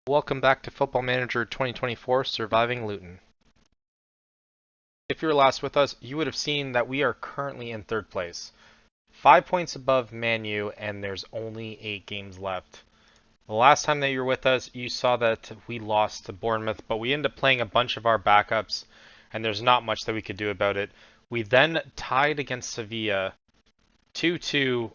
Welcome back to Football Manager 2024 Surviving Luton. If you were last with us, you would have seen that we are currently in third place. 5 points above Man U, and there's only 8 games left. The last time that you were with us, you saw that we lost to Bournemouth, but we ended up playing a bunch of our backups, and there's not much that we could do about it. We then tied against Sevilla 2-2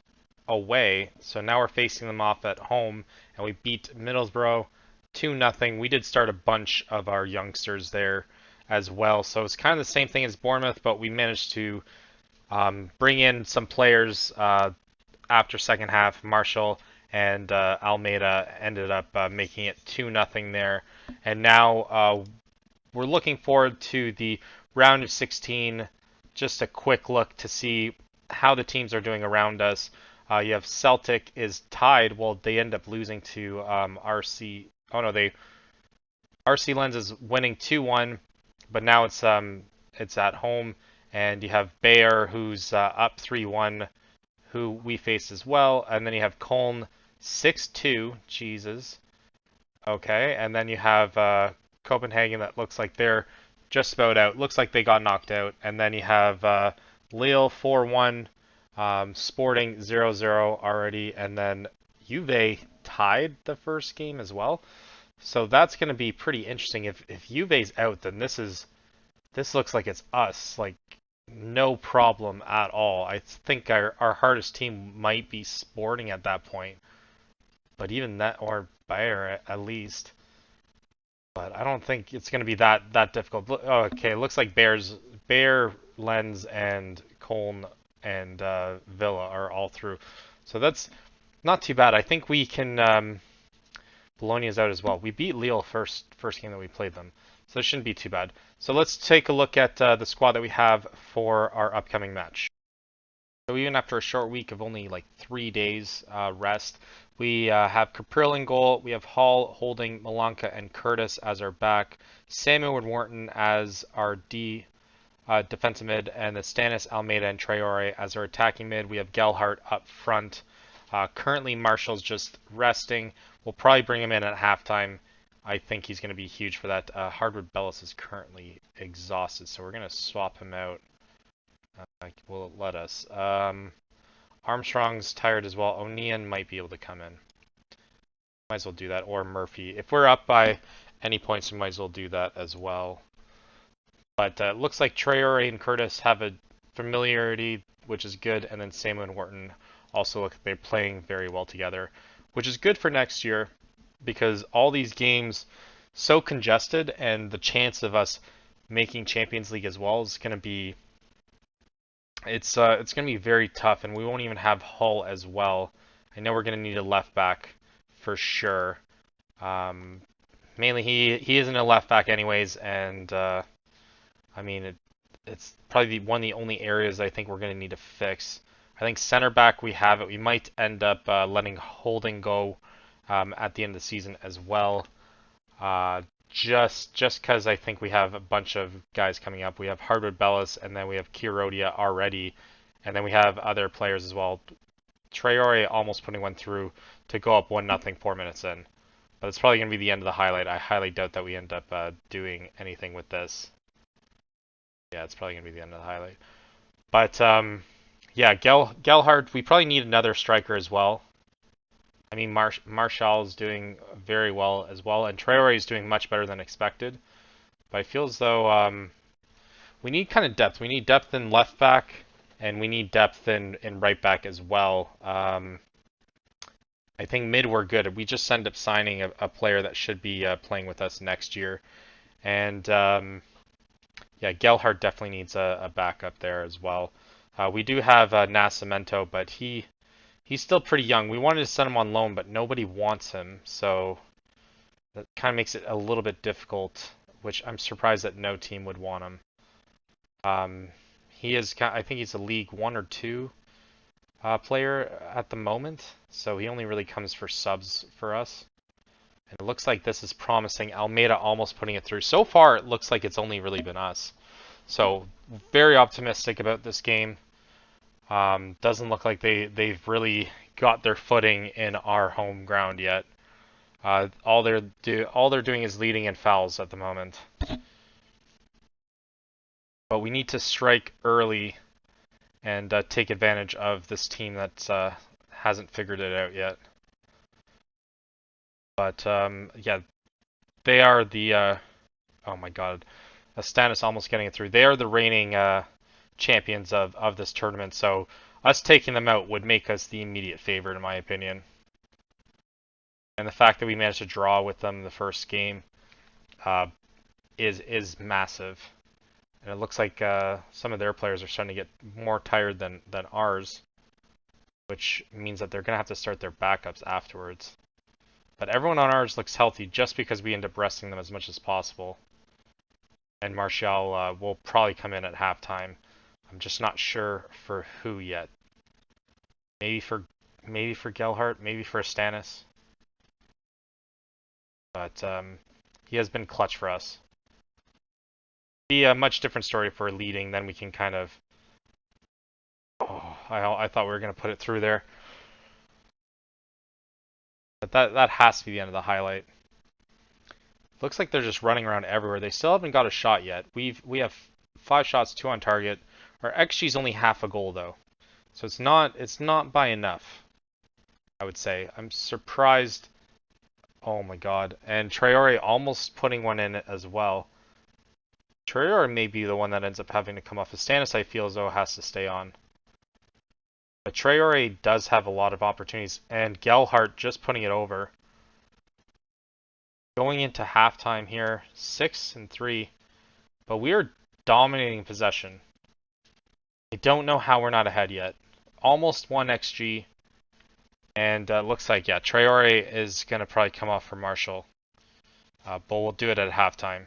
away, so now we're facing them off at home, and we beat Middlesbrough 2-0. We did start a bunch of our youngsters there as well, so it's kind of the same thing as Bournemouth, but we managed to bring in some players after second half. Marshall and Almeida ended up making it 2-0 there, and now we're looking forward to the round of 16. Just a quick look to see how the teams are doing around us. You have Celtic is tied. Well, they end up losing to RC. Oh no, RC Lens is winning 2-1, but now it's at home, and you have Bayer who's up 3-1, who we faced as well, and then you have Colne 6-2. Jesus. Okay, and then you have Copenhagen that looks like they're just about out. Looks like they got knocked out, and then you have Lille 4-1. Sporting 0-0 already, and then Juve tied the first game as well. So that's going to be pretty interesting. If Juve's out, then this looks like it's us, like no problem at all. I think our hardest team might be Sporting at that point, but even that, or Bayer at least. But I don't think it's going to be that difficult. Oh, okay, it looks like Bayer, Lens, and Colne and Villa are all through. So that's not too bad. I think we can. Bologna's out as well. We beat Lille first game that we played them, so it shouldn't be too bad. So let's take a look at the squad that we have for our upcoming match. So even after a short week of only like 3 days rest, we have Caprill in goal. We have Hall, Holding, Malanka, and Curtis as our back. Samuel and Wharton as our defensive mid, and the Stanis, Almeida, and Traore as our attacking mid. We have Gelhardt up front. Currently, Marshall's just resting. We'll probably bring him in at halftime. I think he's going to be huge for that. Hardwood Bellis is currently exhausted, so we're going to swap him out. Will it let us? Armstrong's tired as well. O'Neill might be able to come in. Might as well do that, or Murphy. If we're up by any points, we might as well do that as well. But it looks like Traore and Curtis have a familiarity, which is good, and then Samuel and Wharton also look like they're playing very well together, which is good for next year because all these games so congested, and the chance of us making Champions League as well is going to be it's going to be very tough, and we won't even have Hull as well. I know we're going to need a left back for sure. Mainly he isn't a left back anyways, and I mean, it's probably one of the only areas I think we're going to need to fix. I think center back, we have it. We might end up letting Holding go at the end of the season as well. Just because I think we have a bunch of guys coming up. We have Hardwood Bellis, and then we have Kirodia already. And then we have other players as well. Traore almost putting one through to go up 1-0 4 minutes in. But it's probably going to be the end of the highlight. I highly doubt that we end up doing anything with this. Yeah, it's probably going to be the end of the highlight. But, yeah, Gelhardt, we probably need another striker as well. I mean, Marshall is doing very well as well, and Traore is doing much better than expected. But I feel as though we need kind of depth. We need depth in left back, and we need depth in right back as well. I think mid we're good. We just end up signing a player that should be playing with us next year. And yeah, Gelhardt definitely needs a backup there as well. We do have Nascimento, but he's still pretty young. We wanted to send him on loan, but nobody wants him, so that kind of makes it a little bit difficult, which I'm surprised that no team would want him. I think he's a League 1 or 2 player at the moment, so he only really comes for subs for us. And it looks like this is promising. Almeida almost putting it through. So far, it looks like it's only really been us. So very optimistic about this game. Doesn't look like they've really got their footing in our home ground yet. All they're doing is leading in fouls at the moment. But we need to strike early and take advantage of this team that hasn't figured it out yet. But yeah, they are the oh my god, Astanis almost getting it through. They are the reigning champions of this tournament, so us taking them out would make us the immediate favorite in my opinion. And the fact that we managed to draw with them the first game uh, is massive. And it looks like some of their players are starting to get more tired than ours, which means that they're going to have to start their backups afterwards. But everyone on ours looks healthy just because we end up resting them as much as possible. And Martial will probably come in at halftime. I'm just not sure for who yet. Maybe for Gelhardt, maybe for Stannis. But he has been clutch for us. Be a much different story for leading. Then we can kind of. Oh, I thought we were gonna put it through there. But that has to be the end of the highlight. Looks like they're just running around everywhere. They still haven't got a shot yet. We have 5 shots, 2 on target. Our XG is only half a goal though, so it's not by enough. I would say. I'm surprised. Oh my god! And Traore almost putting one in as well. Traore may be the one that ends up having to come off. Stannis, I feel as though has to stay on. But Traore does have a lot of opportunities, and Gelhardt just putting it over. Going into halftime here, 6-3, but we are dominating possession. I don't know how we're not ahead yet. Almost 1 XG, and looks like, yeah, Traore is going to probably come off for Martial, but we'll do it at halftime.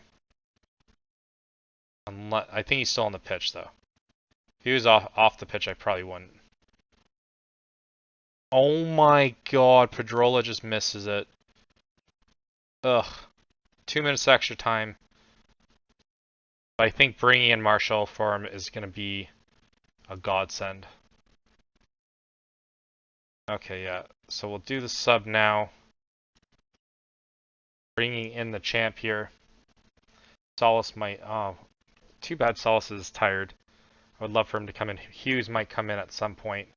I think he's still on the pitch, though. If he was off the pitch, I probably wouldn't. Oh my god, Pedrola just misses it. Ugh. 2 minutes extra time. But I think bringing in Martial for him is going to be a godsend. Okay, yeah. So we'll do the sub now. Bringing in the champ here. Solace might... Oh, too bad Solace is tired. I would love for him to come in. Hughes might come in at some point.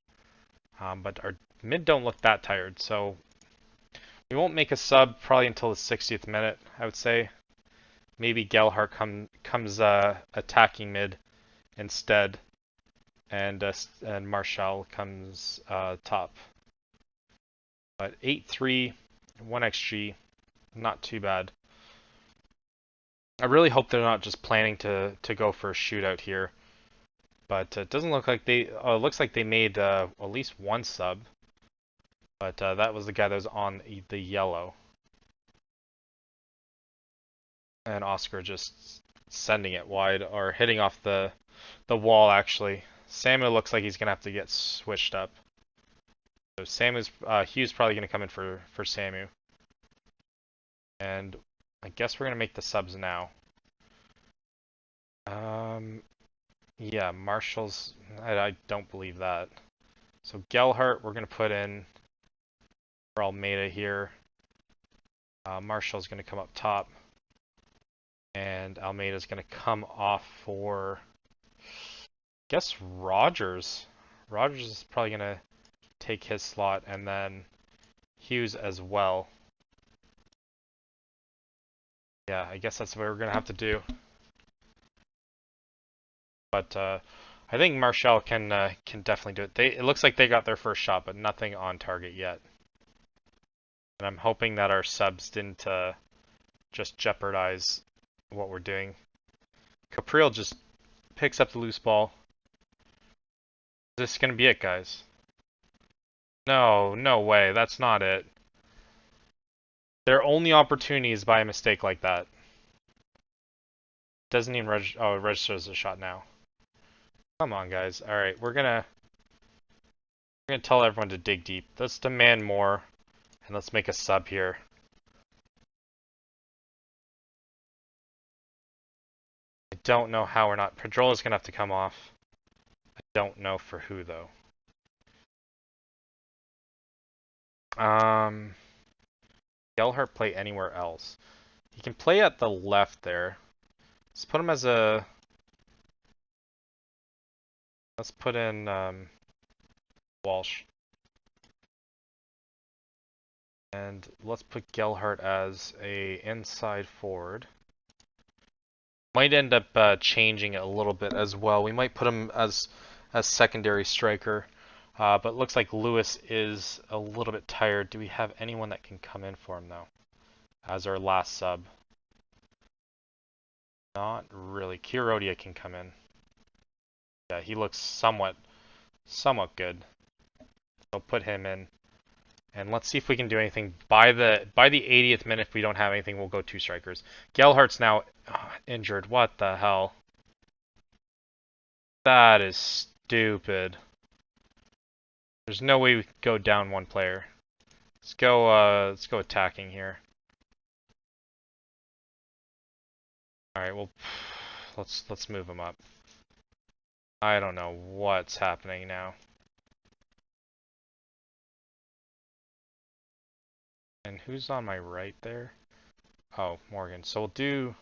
But our mid don't look that tired, so... We won't make a sub probably until the 60th minute, I would say. Maybe Gelhardt comes attacking mid instead, and Martial comes top. But 8-3, 1 XG, not too bad. I really hope they're not just planning to go for a shootout here, but it doesn't look like they. It looks like they made at least 1 sub. But that was the guy that was on the yellow. And Oscar just sending it wide, or hitting off the wall actually. Samu looks like he's going to have to get switched up. So Hughes probably going to come in for Samu. And I guess we're going to make the subs now. Yeah, Marshall's... I don't believe that. So Gelhardt we're going to put in for Almeida here. Marshall's going to come up top. And Almeida's going to come off for, I guess, Rogers. Rogers is probably going to take his slot, and then Hughes as well. Yeah, I guess that's what we're going to have to do. But I think Martial can definitely do it. It looks like they got their first shot, but nothing on target yet. And I'm hoping that our subs didn't just jeopardize what we're doing. Capriel just picks up the loose ball. Is this gonna be it, guys? No, no way. That's not it. Their only opportunity is by a mistake like that. Doesn't even register. Oh, it registers a shot now. Come on, guys. All right, we're gonna tell everyone to dig deep. Let's demand more, and let's make a sub here. I don't know how we're not. Pedrola's gonna have to come off. I don't know for who though. Gelhardt play anywhere else? He can play at the left there. Let's put him as a... Let's put in Walsh. And let's put Gelhardt as a inside forward. Might end up changing it a little bit as well. We might put him as secondary striker. But it looks like Lewis is a little bit tired. Do we have anyone that can come in for him though? As our last sub. Not really. Kirodia can come in. Yeah, he looks somewhat good. So put him in. And let's see if we can do anything. By the 80th minute, if we don't have anything, we'll go 2 strikers. Gelhardt's now injured. What the hell? That is stupid. There's no way we could go down 1 player. Let's go attacking here. Alright, well, let's move him up. I don't know what's happening now. And who's on my right there? Oh, Morgan. So we'll do...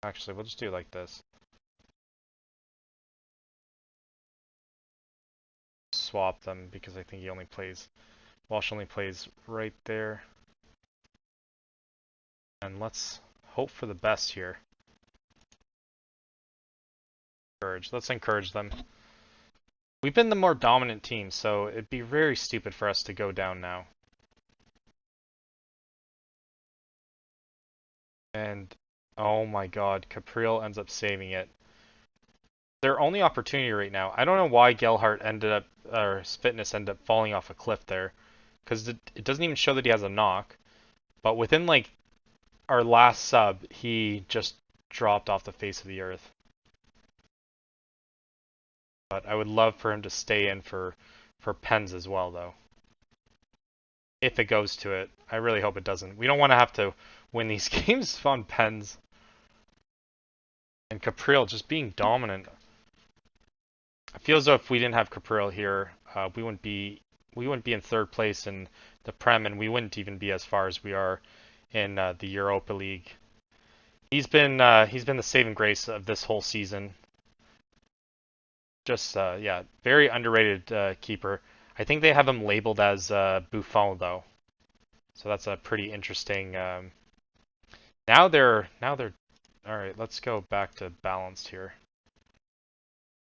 Actually, we'll just do it like this. Swap them because I think he only plays... Walsh only plays right there. And let's hope for the best here. Let's encourage them. We've been the more dominant team, so it'd be very stupid for us to go down now. And, oh my god, Capriel ends up saving it. Their only opportunity right now. I don't know why Gelhardt ended up, or his fitness ended up falling off a cliff there. Because it doesn't even show that he has a knock. But within, like, our last sub, he just dropped off the face of the earth. But I would love for him to stay in for pens as well, though. If it goes to it. I really hope it doesn't. We don't want to have to win these games on pens. And Capriel just being dominant. I feel as though if we didn't have Capriel here, we wouldn't be in 3rd place in the Prem, and we wouldn't even be as far as we are in the Europa League. He's been the saving grace of this whole season. Just yeah, very underrated keeper. I think they have him labeled as Buffon though, so that's a pretty interesting. Now they're all right. Let's go back to balanced here.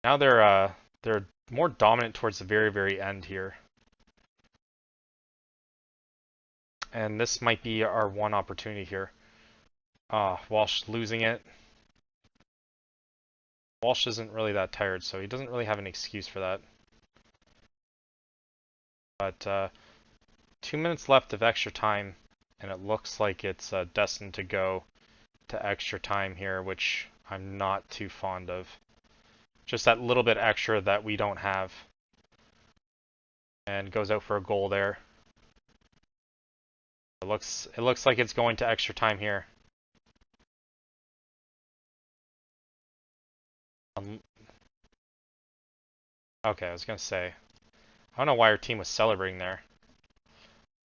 Now they're more dominant towards the very end here. And this might be our one opportunity here. Walsh losing it. Walsh isn't really that tired, so he doesn't really have an excuse for that. But 2 minutes left of extra time, and it looks like it's destined to go to extra time here, which I'm not too fond of. Just that little bit extra that we don't have. And goes out for a goal there. It looks like it's going to extra time here. Okay, I was gonna say, I don't know why our team was celebrating there.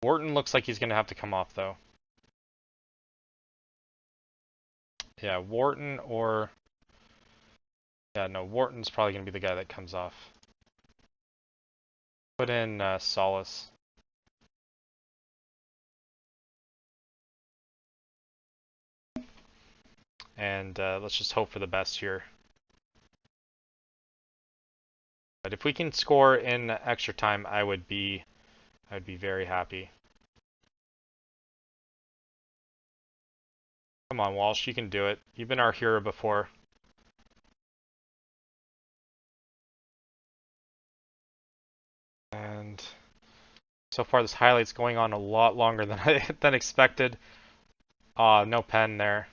Wharton looks like he's gonna have to come off though. Yeah, Wharton or... Yeah, no, Wharton's probably gonna be the guy that comes off. Put in Solace. And let's just hope for the best here. But if we can score in extra time, I would be very happy. Come on, Walsh, you can do it. You've been our hero before. And so far this highlight's going on a lot longer than expected. No pen there.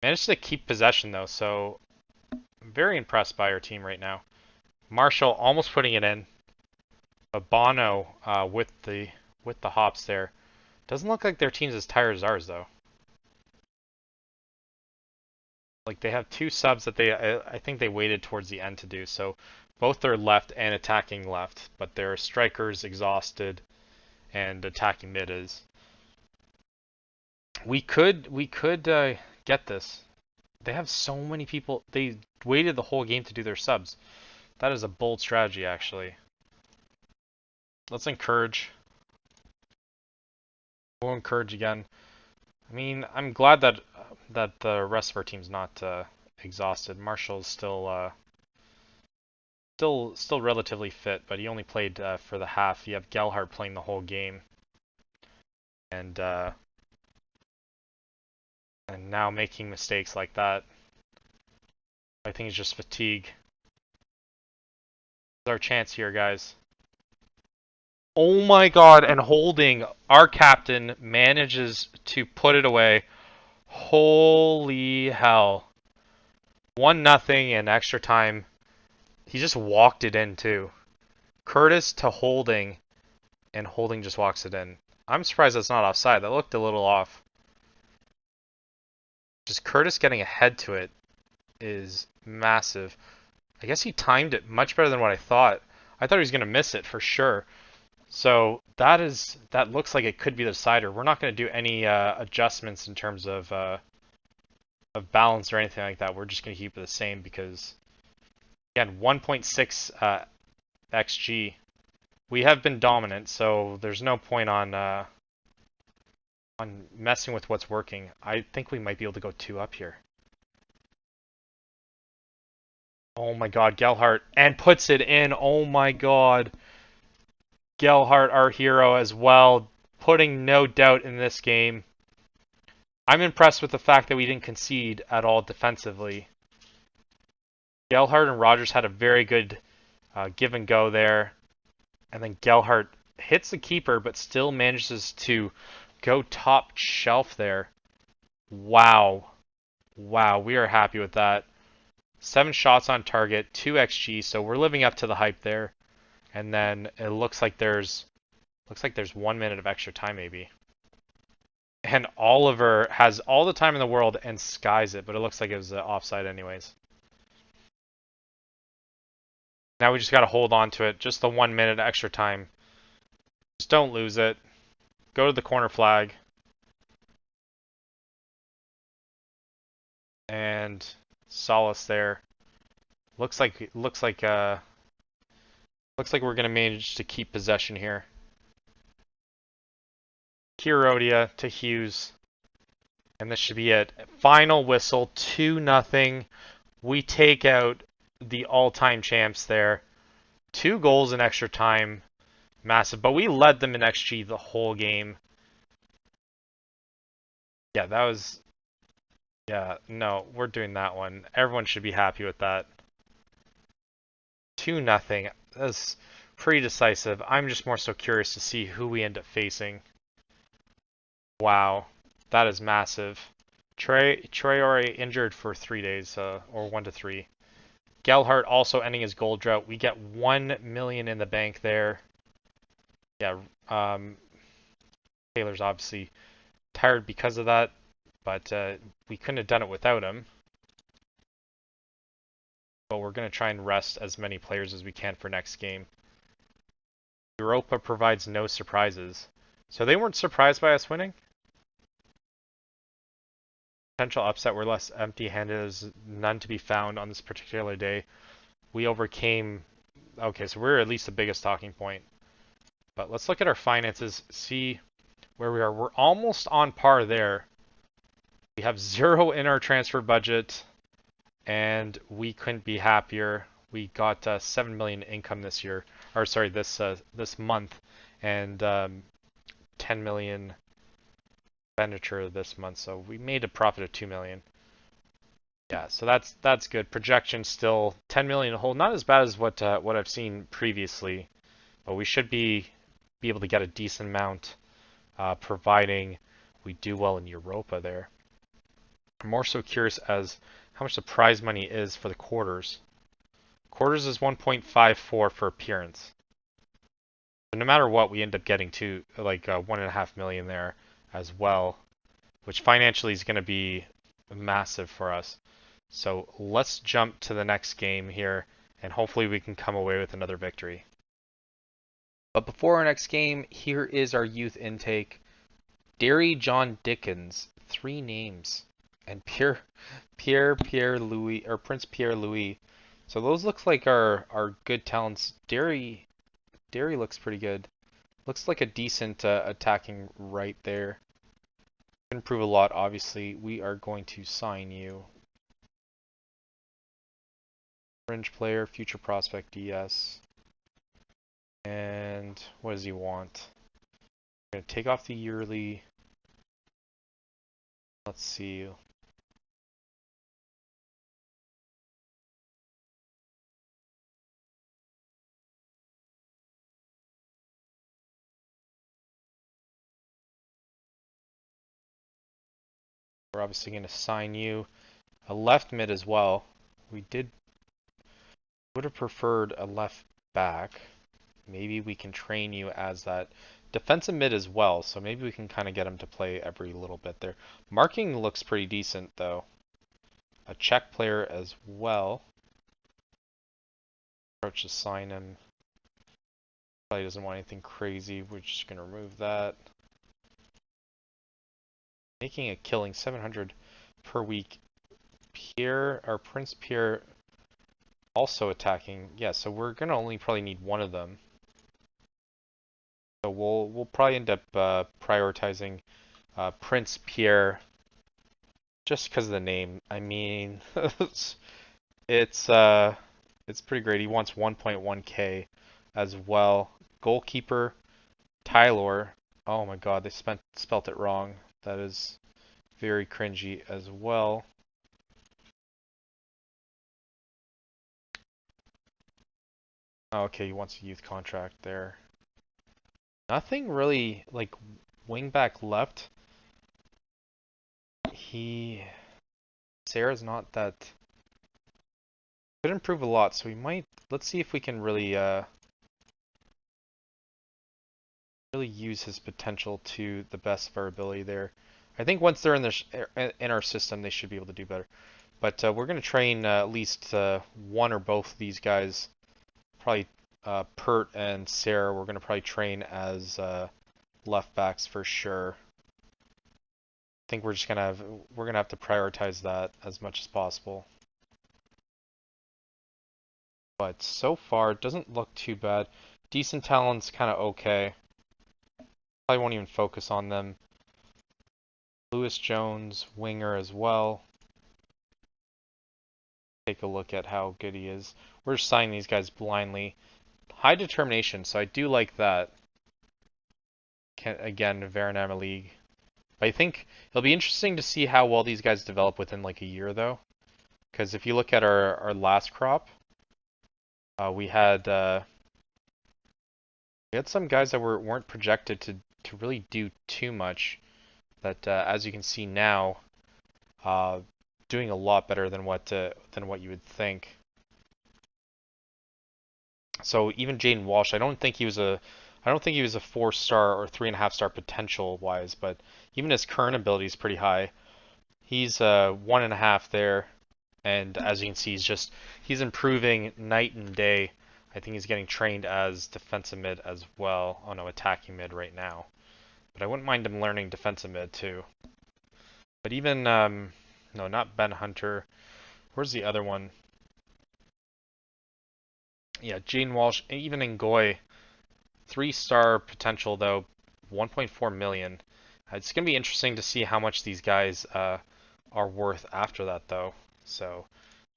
Managed to keep possession though, so I'm very impressed by our team right now. Marshall almost putting it in. But Bono with the hops there. Doesn't look like their team's as tired as ours though. Like they have 2 subs that I think they waited towards the end to do. So Both their left and attacking left, but their strikers exhausted and attacking mid is. We could get this. They have so many people. They waited the whole game to do their subs. That is a bold strategy, actually. Let's encourage. We'll encourage again. I mean, I'm glad that the rest of our team's not exhausted. Marshall's still relatively fit, but he only played for the half. You have Gelhardt playing the whole game, and now making mistakes like that. I think it's just fatigue. This is our chance here, guys. Oh my god, and Holding, our captain, manages to put it away. Holy hell. 1-0 in extra time. He just walked it in too. Curtis to Holding, and Holding just walks it in. I'm surprised that's not offside. That looked a little off. Just Curtis getting ahead to it is massive. I guess he timed it much better than what I thought. I thought he was going to miss it for sure. So that looks like it could be the decider. We're not going to do any adjustments in terms of balance or anything like that. We're just going to keep it the same because, again, 1.6 xG. We have been dominant, so there's no point on messing with what's working. I think we might be able to go 2 up here. Oh my god, Gelhardt, and puts it in. Oh my god. Gelhardt, our hero as well, putting no doubt in this game. I'm impressed with the fact that we didn't concede at all defensively. Gelhardt and Rogers had a very good give and go there. And then Gelhardt hits the keeper, but still manages to go top shelf there. Wow. Wow, we are happy with that. 7 shots on target, 2 XG, so we're living up to the hype there. And then it looks like there's 1 minute of extra time maybe. And Oliver has all the time in the world and skies it, but it looks like it was offside anyways. Now we just got to hold on to it. Just the 1 minute extra time. Just don't lose it. Go to the corner flag. And Solace there. Looks like we're gonna manage to keep possession here. Kirodia to Hughes. And this should be it. Final whistle, 2-0. We take out the all-time champs there. 2 goals in extra time. Massive. But we led them in XG the whole game. Yeah, that was... Yeah, no, we're doing that one. Everyone should be happy with that. 2-0. That's pretty decisive. I'm just more so curious to see who we end up facing. Wow, that is massive. Traore injured for 3 days, or 1 to 3. Gelhardt also ending his goal drought. We get 1 million in the bank there. Yeah, Taylor's obviously tired because of that, but we couldn't have done it without him. But we're going to try and rest as many players as we can for next game. Europa provides no surprises. So they weren't surprised by us winning? Potential upset, we're less empty-handed, is none to be found on this particular day. We overcame... Okay, so we're at least the biggest talking point. But let's look at our finances, see where we are. We're almost on par there. We have 0 in our transfer budget, and we couldn't be happier. We got 7 million income this year, or sorry, this month, and 10 million expenditure this month. So we made a profit of 2 million. Yeah, so that's good. Projection still 10 million a whole, not as bad as what I've seen previously, but we should be able to get a decent amount, providing we do well in Europa there. I'm more so curious as how much the prize money is for the quarters. Quarters is 1.54 for appearance. So no matter what, we end up getting to like 1.5 million there as well, which financially is going to be massive for us. So let's jump to the next game here and hopefully we can come away with another victory. But before our next game, here is our youth intake. Derry John Dickens, 3 names, and Pierre Louis, or Prince Pierre Louis. So those look like our good talents. Derry looks pretty good. Looks like a decent attacking right there. Can improve a lot, obviously. We are going to sign you. Fringe player, future prospect, DS. And what does he want? We're going to take off the yearly. Let's see. We're obviously going to sign you a left mid as well. We would have preferred a left back. Maybe we can train you as that defensive mid as well, so maybe we can kind of get him to play every little bit there. Marking looks pretty decent though. A check player as well. Approach to sign him. Probably doesn't want anything crazy. We're just going to remove that. Making a killing 700 per week. Pierre, or Prince Pierre, also attacking. Yeah, so we're going to only probably need one of them. So we'll probably end up prioritizing Prince Pierre just because of the name. I mean, it's pretty great. He wants 1.1k as well. Goalkeeper Tyler. Oh my God, they spelt it wrong. That is very cringy as well. Oh, okay, he wants a youth contract there. Nothing really like wingback left. Sarah's not that. Could improve a lot, so we might. Let's see if we can really use his potential to the best of our ability there. I think once they're in our system, they should be able to do better. But we're going to train at least one or both of these guys. Probably Pert and Sarah. We're going to probably train as left backs for sure. I think we're gonna have to prioritize that as much as possible. But so far, it doesn't look too bad. Decent talent's kind of okay. Probably won't even focus on them. Lewis Jones, winger as well. Take a look at how good he is. We're just signing these guys blindly. High determination, so I do like that. Again, Veronama League. I think it'll be interesting to see how well these guys develop within like a year, though. Because if you look at our last crop, we had some guys that weren't projected to really do too much. That as you can see now, doing a lot better than what you would think. So even Jaden Walsh, I don't think he was a 4-star or 3.5-star potential wise, but even his current ability is pretty high. He's 1.5 there, and as you can see, he's improving night and day. I think he's getting trained as defensive mid as well. Oh no, attacking mid right now. But I wouldn't mind him learning defensive mid too. But even no, not Ben Hunter. Where's the other one? Yeah, Jaden Walsh, even Ngoy. 3-star potential though, 1.4 million. It's going to be interesting to see how much these guys are worth after that though. So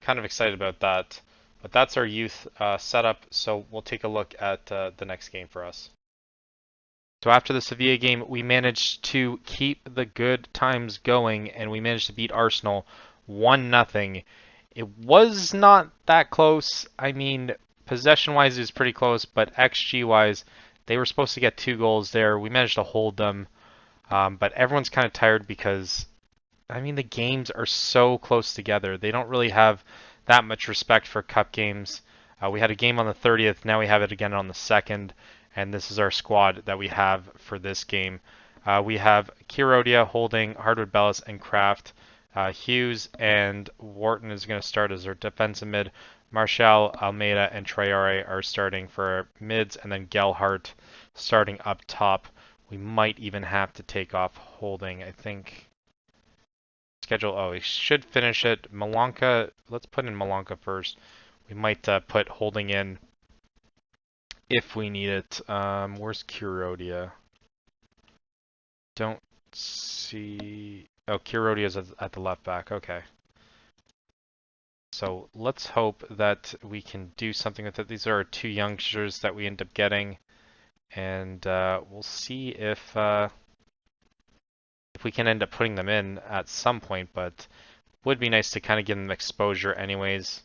kind of excited about that. But that's our youth setup. So we'll take a look at the next game for us. So after the Sevilla game, we managed to keep the good times going, and we managed to beat Arsenal 1-0. It was not that close. I mean, possession-wise, it was pretty close, but XG-wise, they were supposed to get 2 goals there. We managed to hold them, but everyone's kind of tired because, I mean, the games are so close together. They don't really have that much respect for cup games. We had a game on the 30th. Now we have it again on the 2nd. And this is our squad that we have for this game. We have Kirodia, Holding, Hardwood Bellis, and Kraft. Hughes and Wharton is going to start as our defensive mid. Martial, Almeida, and Traore are starting for mids, and then Gelhardt starting up top. We might even have to take off Holding, I think. Schedule, oh, he should finish it. Malonka, let's put in Malonka first. We might put Holding in if we need it. Where's Kurodia? Don't see... Oh, Kurodia's at the left back, okay. So let's hope that we can do something with it. These are our two youngsters that we end up getting, and we'll see if we can end up putting them in at some point. But would be nice to kind of give them exposure, anyways.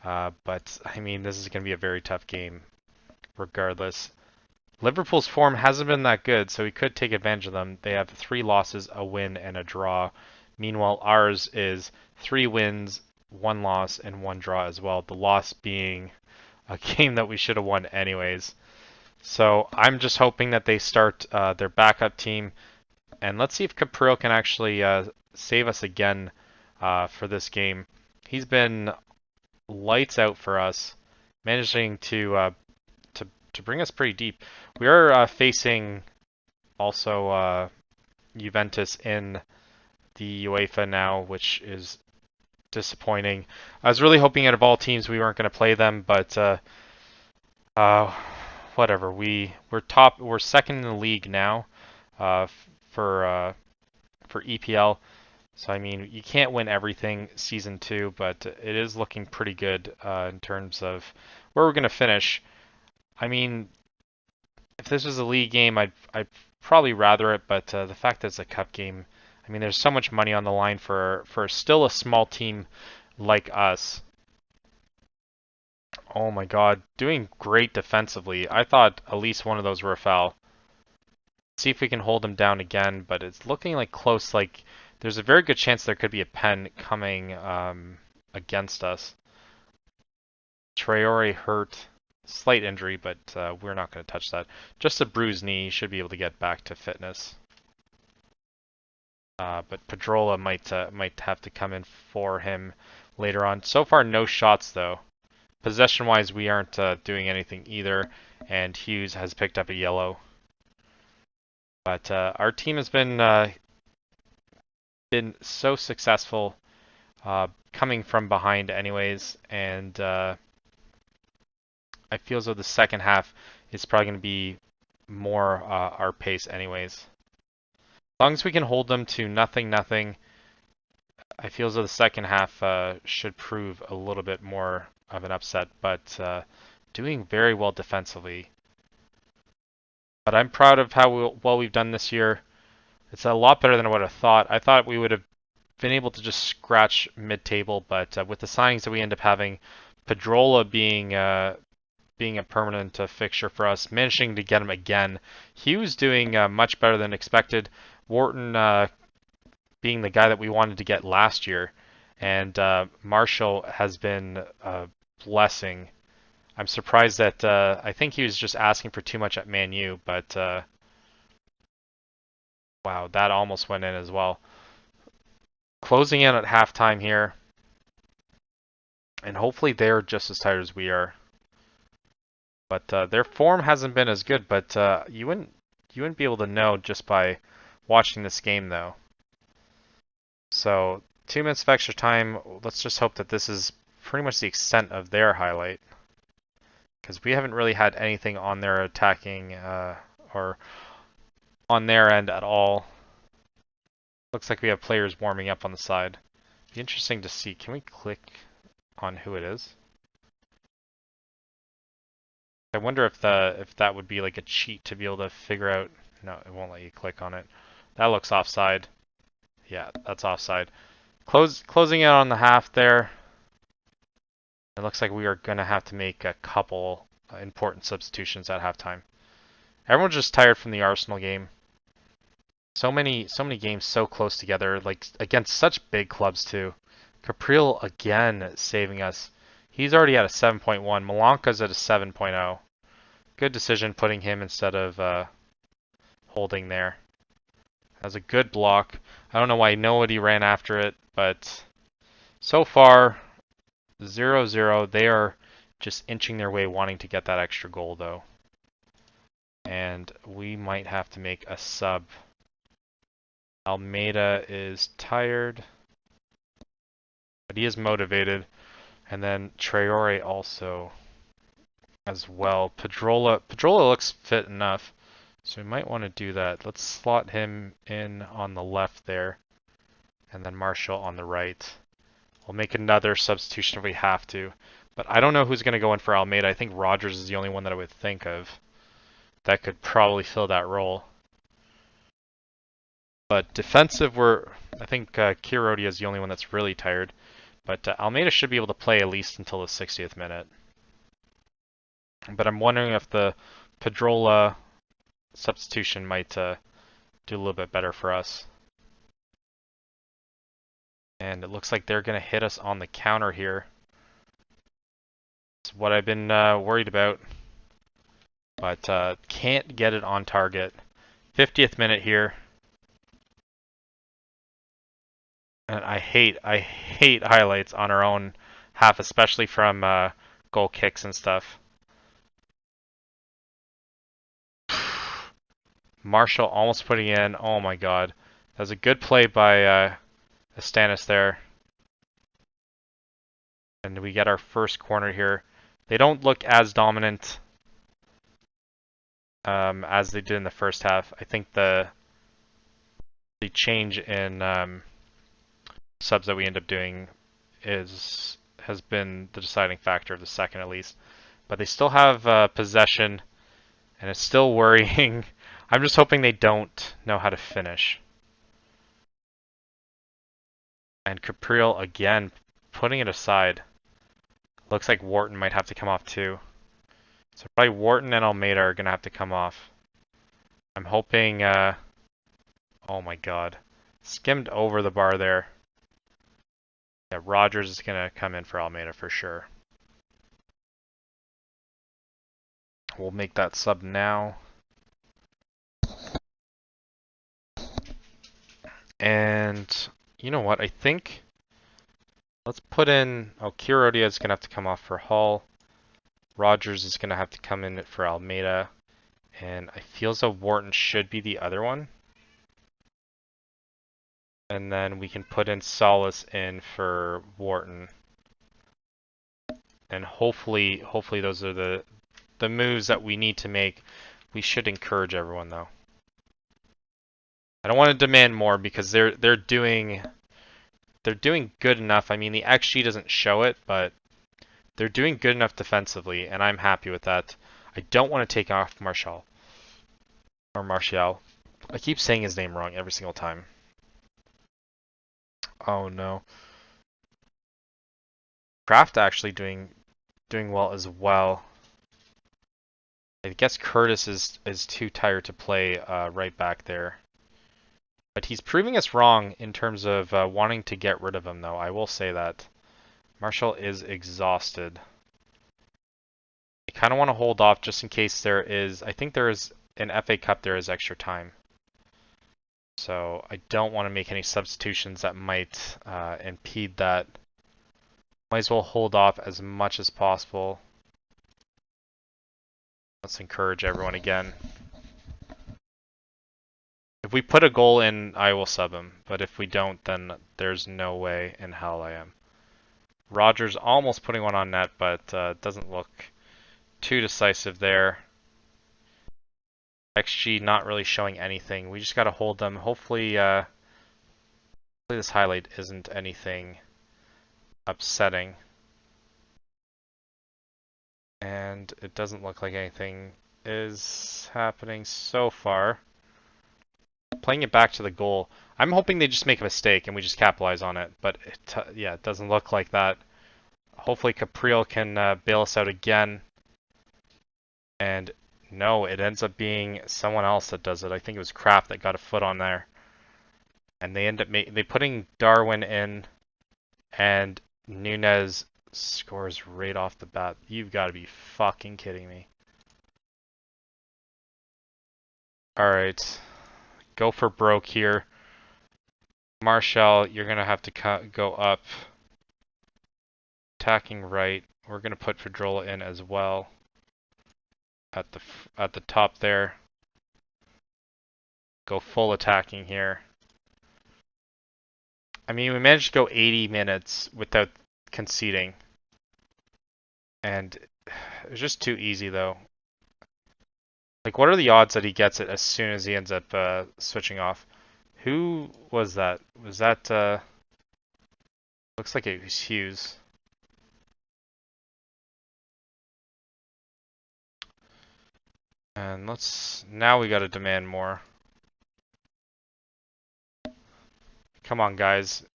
But I mean, this is going to be a very tough game, regardless. Liverpool's form hasn't been that good, so we could take advantage of them. They have 3 losses, a win, and a draw. Meanwhile, ours is 3 wins, 1 loss, and 1 draw as well. The loss being a game that we should have won anyways. So I'm just hoping that they start their backup team. And let's see if Capriel can actually save us again for this game. He's been lights out for us, managing to bring us pretty deep. We are facing also Juventus in the UEFA now, which is disappointing. I was really hoping out of all teams we weren't going to play them, but whatever. We're second in the league now for EPL. So I mean, you can't win everything season 2, but it is looking pretty good in terms of where we're going to finish. I mean, if this was a league game, I'd probably rather it, but the fact that it's a cup game, I mean, there's so much money on the line for still a small team like us. Oh my God, doing great defensively. I thought at least one of those were a foul. See if we can hold them down again, but it's looking like close. Like there's a very good chance there could be a pen coming against us. Traore hurt. Slight injury, but we're not going to touch that. Just a bruised knee. He should be able to get back to fitness. But Pedrola might have to come in for him later on. So far, no shots though. Possession-wise, we aren't doing anything either, and Hughes has picked up a yellow. But our team has been so successful coming from behind anyways, and I feel as though the second half is probably going to be more our pace anyways. As long as we can hold them to nothing, I feel as though the second half should prove a little bit more of an upset, but doing very well defensively. But I'm proud of how well we've done this year. It's a lot better than I would have thought. I thought we would have been able to just scratch mid-table, but with the signings that we end up having, Pedrola being a permanent fixture for us, managing to get him again. Hughes doing much better than expected. Wharton being the guy that we wanted to get last year, and Marshall has been a blessing. I'm surprised that I think he was just asking for too much at Man U, but wow, that almost went in as well. Closing in at halftime here, and hopefully they're just as tired as we are. But their form hasn't been as good, but you wouldn't be able to know just by watching this game though. So 2 minutes of extra time. Let's just hope that this is pretty much the extent of their highlight, because we haven't really had anything on their attacking or on their end at all. Looks like we have players warming up on the side. Be interesting to see. Can we click on who it is? I wonder if that would be like a cheat to be able to figure out. No, it won't let you click on it. That looks offside. Yeah, that's offside. Closing in on the half there. It looks like we are going to have to make a couple important substitutions at halftime. Everyone's just tired from the Arsenal game. So many games so close together, like against such big clubs too. Capriel again saving us. He's already at a 7.1. Malonka's at a 7.0. Good decision putting him instead of Holding there. That was a good block. I don't know why nobody ran after it, but so far 0-0. They are just inching their way, wanting to get that extra goal, though. And we might have to make a sub. Almeida is tired, but he is motivated. And then Traore also as well. Pedrola looks fit enough, so we might want to do that. Let's slot him in on the left there, and then Marshall on the right. We'll make another substitution if we have to. But I don't know who's going to go in for Almeida. I think Rogers is the only one that I would think of that could probably fill that role. But defensive, I think Kirodia is the only one that's really tired. But Almeida should be able to play at least until the 60th minute. But I'm wondering if the Pedrola substitution might do a little bit better for us. And it looks like they're going to hit us on the counter here. It's what I've been worried about. But can't get it on target. 50th minute here. And I hate highlights on our own half, especially from goal kicks and stuff. Marshall almost putting in. Oh my god. That was a good play by Astanis there. And we get our first corner here. They don't look as dominant as they did in the first half. I think the change in subs that we end up doing has been the deciding factor of the second at least. But they still have possession, and it's still worrying. I'm just hoping they don't know how to finish. And Capriel again putting it aside. Looks like Wharton might have to come off too. So probably Wharton and Almeida are going to have to come off. I'm hoping... oh my god. Skimmed over the bar there. Yeah, Rogers is going to come in for Almeida for sure. We'll make that sub now. And you know what? I think... let's put in... oh, Kirodia is going to have to come off for Hull. Rogers is going to have to come in for Almeida. And I feel as though Wharton should be the other one. And then we can put in Solace in for Wharton. And hopefully those are the moves that we need to make. We should encourage everyone though. I don't want to demand more because they're doing good enough. I mean, the XG doesn't show it, but they're doing good enough defensively, and I'm happy with that. I don't want to take off Martial. Or Martial. I keep saying his name wrong every single time. Oh no. Kraft actually doing well as well. I guess Curtis is too tired to play right back there. But he's proving us wrong in terms of wanting to get rid of him, though. I will say that. Marshall is exhausted. I kind of want to hold off just in case there is... I think there is... in FA Cup there is extra time. So I don't want to make any substitutions that might impede that. Might as well hold off as much as possible. Let's encourage everyone again. If we put a goal in, I will sub him. But if we don't, then there's no way in hell I am. Rogers almost putting one on net, but doesn't look too decisive there. XG not really showing anything. We just got to hold them. Hopefully this highlight isn't anything upsetting. And it doesn't look like anything is happening so far. Playing it back to the goal. I'm hoping they just make a mistake and we just capitalize on it. But yeah, it doesn't look like that. Hopefully Capriel can bail us out again. And no, it ends up being someone else that does it. I think it was Kraft that got a foot on there. And they end up putting Darwin in. And Nunez scores right off the bat. You've got to be fucking kidding me. Alright. Go for broke here. Marshall, you're going to have to go up. attacking right. We're gonna put Fedrola in as well at the top there. Go full attacking here. I mean, we managed to go 80 minutes without conceding, and it was just too easy though. Like, what are the odds that he gets it as soon as he ends up switching off? Who was that? Was that looks like it was Hughes. And now we gotta demand more. Come on, guys.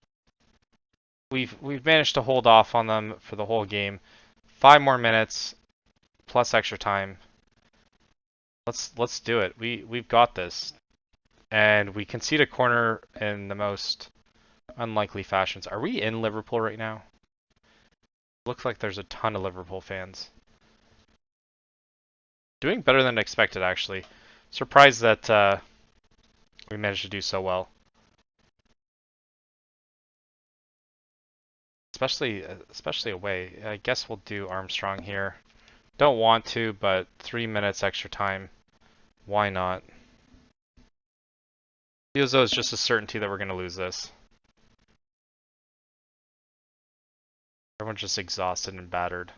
We've managed to hold off on them for the whole game. 5 more minutes plus extra time. Let's do it. We've got this. And we concede a corner in the most unlikely fashions. Are we in Liverpool right now? Looks like there's a ton of Liverpool fans. Doing better than expected, actually. Surprised that we managed to do so well. Especially away. I guess we'll do Armstrong here. Don't want to, but 3 minutes extra time. Why not? Feels though it's just a certainty that we're going to lose this. Everyone's just exhausted and battered.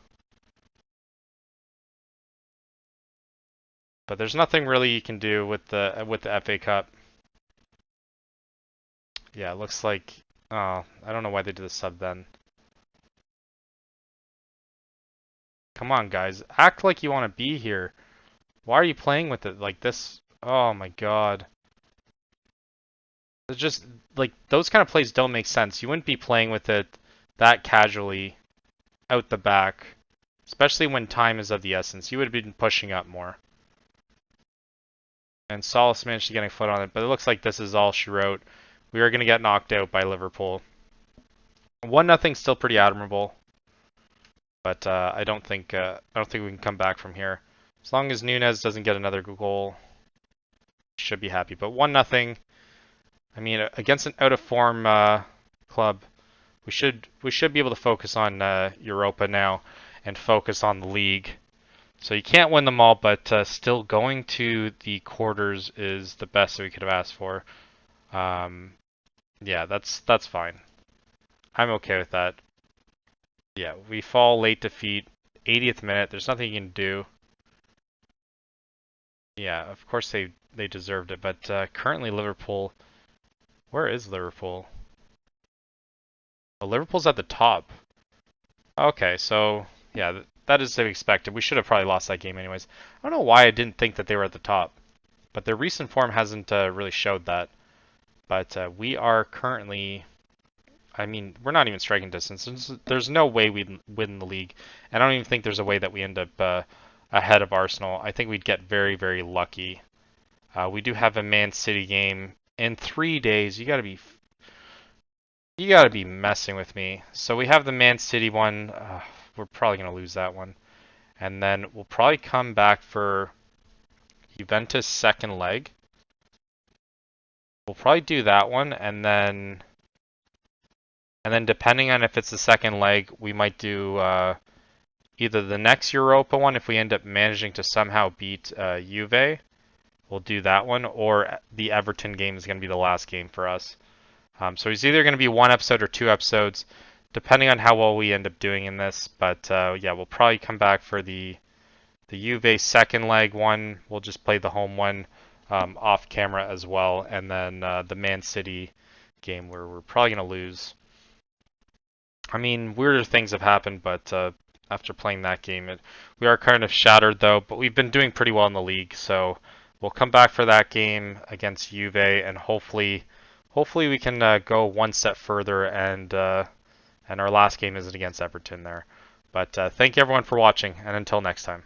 But there's nothing really you can do with the FA Cup. Yeah, it looks like I don't know why they did the sub then. Come on, guys. Act like you want to be here. Why are you playing with it like this? Oh my god. It's just like those kind of plays don't make sense. You wouldn't be playing with it that casually out the back, especially when time is of the essence. You would have been pushing up more. And Solace managed to get a foot on it, but it looks like this is all she wrote. We are going to get knocked out by Liverpool. 1-0 still pretty admirable, but I don't think we can come back from here. As long as Nunez doesn't get another goal, should be happy. But 1-0. I mean, against an out of form club, we should be able to focus on Europa now and focus on the league. So you can't win them all, but still going to the quarters is the best that we could have asked for. Yeah, that's fine. I'm okay with that. Yeah, we fall late defeat, 80th minute. There's nothing you can do. Yeah, of course they deserved it, but currently Liverpool. Where is Liverpool? Oh, Liverpool's at the top. Okay, so yeah, that is to be expected. We should have probably lost that game anyways. I don't know why I didn't think that they were at the top, but their recent form hasn't really showed that. But we are currently, I mean, we're not even striking distance. There's no way we'd win the league. And I don't even think there's a way that we end up ahead of Arsenal. I think we'd get very, very lucky. We do have a Man City game in 3 days. You gotta be messing with me. So we have the Man City one. We're probably gonna lose that one. And then we'll probably come back for Juventus second leg. We'll probably do that one, and then depending on if it's the second leg, we might do either the next Europa one if we end up managing to somehow beat Juve. We'll do that one, or the Everton game is going to be the last game for us. So it's either going to be 1 episode or 2 episodes, depending on how well we end up doing in this. But yeah, we'll probably come back for the Juve second leg one. We'll just play the home one off camera as well, and then the Man City game where we're probably going to lose. I mean, weirder things have happened, but after playing that game, we are kind of shattered though. But we've been doing pretty well in the league, so we'll come back for that game against Juve, and hopefully we can go one step further. And our last game isn't against Everton there. But thank you everyone for watching, and until next time.